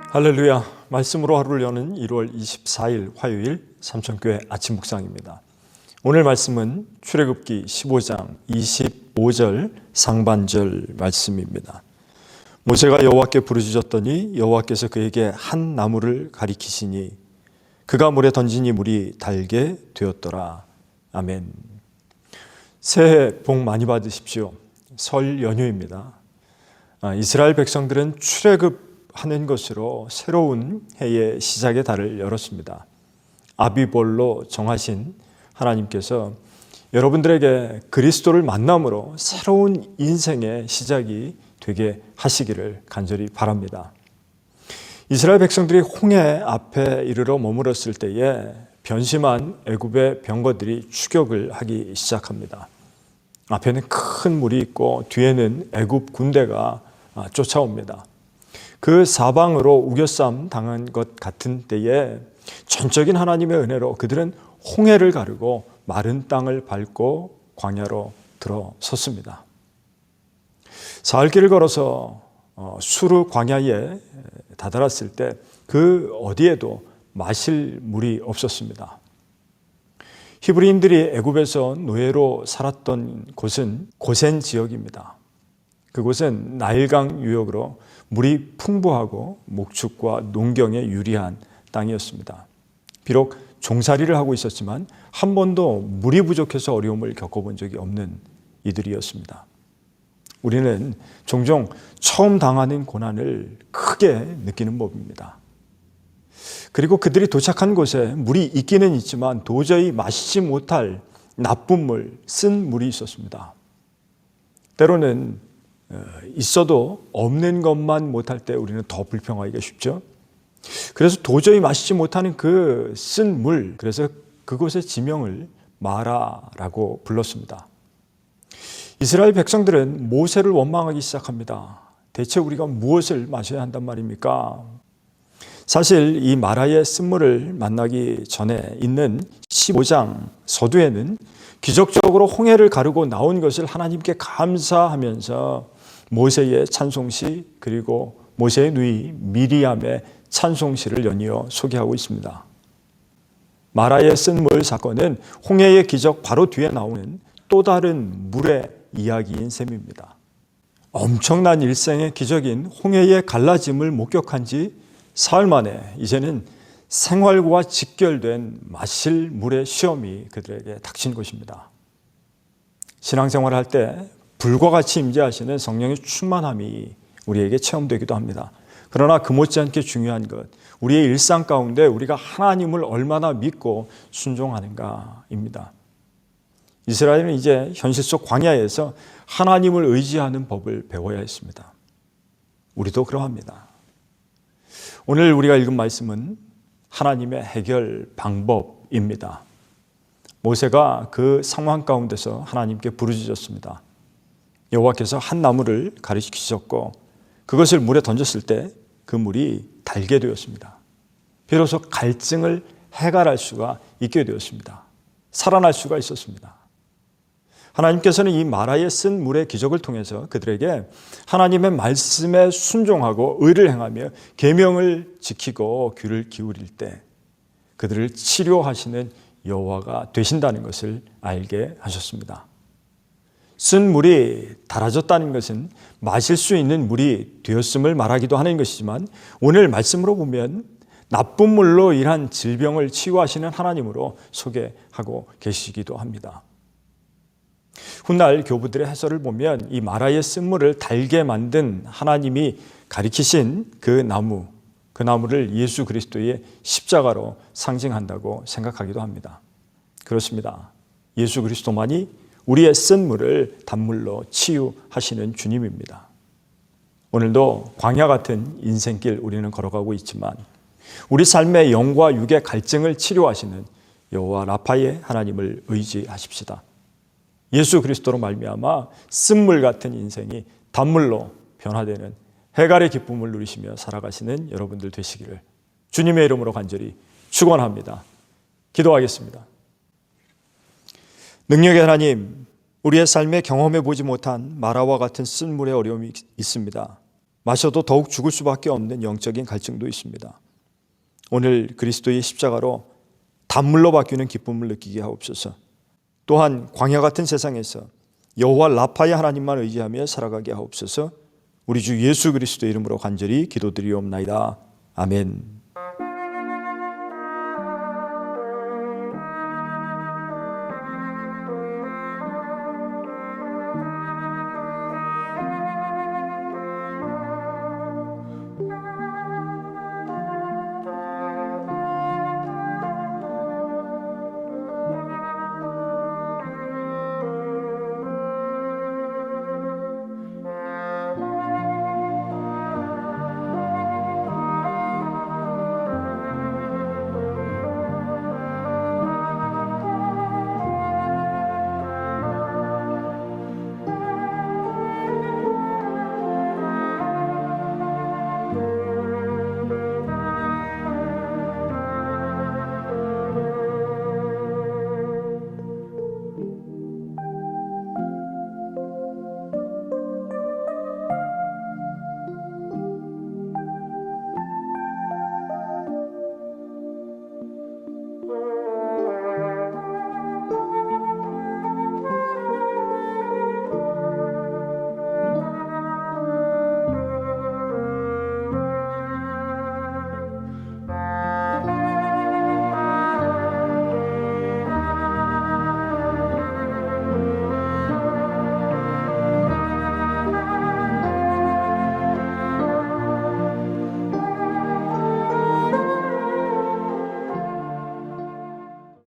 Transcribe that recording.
할렐루야. 말씀으로 하루를 여는 1월 24일 화요일 삼천교회 아침 묵상입니다. 오늘 말씀은 출애굽기 15장 25절 상반절 말씀입니다. 모세가 여호와께 부르짖었더니 여호와께서 그에게 한 나무를 가리키시니 그가 물에 던지니 물이 달게 되었더라. 아멘. 새해 복 많이 받으십시오. 설 연휴입니다. 이스라엘 백성들은 출애굽하는 것으로 새로운 해의 시작의 달을 열었습니다. 아비볼로 정하신 하나님께서 여러분들에게 그리스도를 만남으로 새로운 인생의 시작이 되게 하시기를 간절히 바랍니다. 이스라엘 백성들이 홍해 앞에 이르러 머물었을 때에 변심한 애굽의 병거들이 추격을 하기 시작합니다. 앞에는 큰 물이 있고 뒤에는 애굽 군대가 쫓아옵니다. 그 사방으로 우겨쌈 당한 것 같은 때에 전적인 하나님의 은혜로 그들은 홍해를 가르고 마른 땅을 밟고 광야로 들어섰습니다. 사흘길을 걸어서 수르 광야에 다다랐을 때 그 어디에도 마실 물이 없었습니다. 히브리인들이 애굽에서 노예로 살았던 곳은 고센 지역입니다. 그곳은 나일강 유역으로 물이 풍부하고 목축과 농경에 유리한 땅이었습니다. 비록 종살이를 하고 있었지만 한 번도 물이 부족해서 어려움을 겪어본 적이 없는 이들이었습니다. 우리는 종종 처음 당하는 고난을 크게 느끼는 법입니다. 그리고 그들이 도착한 곳에 물이 있기는 있지만 도저히 마시지 못할 나쁜 물, 쓴 물이 있었습니다. 때로는 있어도 없는 것만 못할 때 우리는 더 불평하기가 쉽죠. 그래서 도저히 마시지 못하는 그 쓴 물, 그래서 그곳의 지명을 마라라고 불렀습니다. 이스라엘 백성들은 모세를 원망하기 시작합니다. 대체 우리가 무엇을 마셔야 한단 말입니까? 사실 이 마라의 쓴물을 만나기 전에 있는 15장 서두에는 기적적으로 홍해를 가르고 나온 것을 하나님께 감사하면서 모세의 찬송시 그리고 모세의 누이 미리암의 찬송시를 연이어 소개하고 있습니다. 마라의 쓴물 사건은 홍해의 기적 바로 뒤에 나오는 또 다른 물의 이야기인 셈입니다. 엄청난 일생의 기적인 홍해의 갈라짐을 목격한 지 사흘 만에 이제는 생활과 직결된 마실 물의 시험이 그들에게 닥친 것입니다. 신앙생활을 할 때 불과 같이 임재하시는 성령의 충만함이 우리에게 체험되기도 합니다. 그러나 그 못지않게 중요한 것, 우리의 일상 가운데 우리가 하나님을 얼마나 믿고 순종하는가입니다. 이스라엘은 이제 현실 속 광야에서 하나님을 의지하는 법을 배워야 했습니다. 우리도 그러합니다. 오늘 우리가 읽은 말씀은 하나님의 해결 방법입니다. 모세가 그 상황 가운데서 하나님께 부르짖었습니다. 여호와께서 한 나무를 가리키셨고 그것을 물에 던졌을 때 그 물이 달게 되었습니다. 비로소 갈증을 해결할 수가 있게 되었습니다. 살아날 수가 있었습니다. 하나님께서는 이 마라에 쓴 물의 기적을 통해서 그들에게 하나님의 말씀에 순종하고 의를 행하며 계명을 지키고 귀를 기울일 때 그들을 치료하시는 여호와가 되신다는 것을 알게 하셨습니다. 쓴 물이 달아졌다는 것은 마실 수 있는 물이 되었음을 말하기도 하는 것이지만 오늘 말씀으로 보면 나쁜 물로 인한 질병을 치유하시는 하나님으로 소개하고 계시기도 합니다. 훗날 교부들의 해설을 보면 이 마라의 쓴물을 달게 만든 하나님이 가리키신 그 나무를 예수 그리스도의 십자가로 상징한다고 생각하기도 합니다. 그렇습니다. 예수 그리스도만이 우리의 쓴물을 단물로 치유하시는 주님입니다. 오늘도 광야 같은 인생길 우리는 걸어가고 있지만 우리 삶의 영과 육의 갈증을 치료하시는 여호와 라파의 하나님을 의지하십시다. 예수 그리스도로 말미암아 쓴물 같은 인생이 단물로 변화되는 해갈의 기쁨을 누리시며 살아가시는 여러분들 되시기를 주님의 이름으로 간절히 축원합니다. 기도하겠습니다. 능력의 하나님, 우리의 삶에 경험해 보지 못한 마라와 같은 쓴물의 어려움이 있습니다. 마셔도 더욱 죽을 수밖에 없는 영적인 갈증도 있습니다. 오늘 그리스도의 십자가로 단물로 바뀌는 기쁨을 느끼게 하옵소서. 또한 광야 같은 세상에서 여호와 라파의 하나님만 의지하며 살아가게 하옵소서. 우리 주 예수 그리스도의 이름으로 간절히 기도드리옵나이다. 아멘.